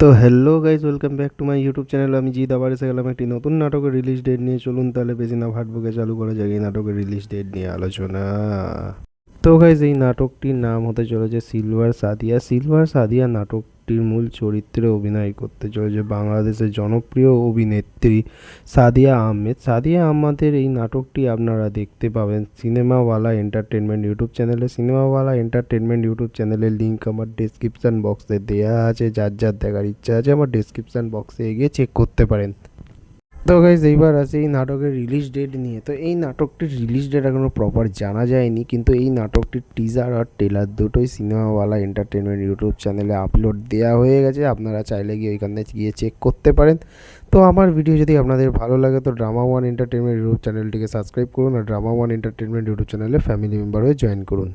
তো hello guys, welcome back to my YouTube channel. আমি জিৎ আবার এসে গেলাম একটি নতুন নাটকের রিলিজ ডেট নিয়ে। চলুন তাহলে বেশি না ভাটবুকে চালু করা যাক এই নাটকের রিলিজ ডেট নিয়ে আলোচনা। তো গাইজ, এই নাটকটির নাম হতে চলেছে সিলভার সাদিয়া। সিলভার সাদিয়া নাটকটির মূল চরিত্রে অভিনয় করতে চলেছে বাংলাদেশের জনপ্রিয় অভিনেত্রী সাদিয়া আহমেদ। সাদিয়া আহমেদের এই নাটকটি আপনারা দেখতে পাবেন সিনেমাওয়ালা এন্টারটেনমেন্ট ইউটিউব চ্যানেলে। সিনেমাওয়ালা এন্টারটেনমেন্ট ইউটিউব চ্যানেলের লিঙ্ক আমার ডেসক্রিপশান বক্সে দেওয়া আছে। যার যার দেখার ইচ্ছা আছে আমার ডেসক্রিপশান বক্সে গিয়ে চেক করতে পারেন। তো গাইজ, এইবার আছে এই নাটকের রিলিজ ডেট নিয়ে। তো এই নাটকটির রিলিজ ডেট এখনও প্রপার জানা যায়নি, কিন্তু এই নাটকটির টিজার আর ট্রেলার দুটোই সিনেমাওয়ালা এন্টারটেনমেন্ট ইউটিউব চ্যানেলে আপলোড দেওয়া হয়ে গেছে। আপনারা চাইলে গিয়ে ওইখানে গিয়ে চেক করতে পারেন। তো আমার ভিডিও যদি আপনাদের ভালো লাগে তো ড্রামা ওয়ান এন্টারটেনমেন্ট ইউটিউব চ্যানেলটিকে সাবস্ক্রাইব করুন আর ড্রামা ওয়ান এন্টারটেনমেন্ট ইউটিউব চ্যানেলে ফ্যামিলি মেম্বার হয়ে জয়েন করুন।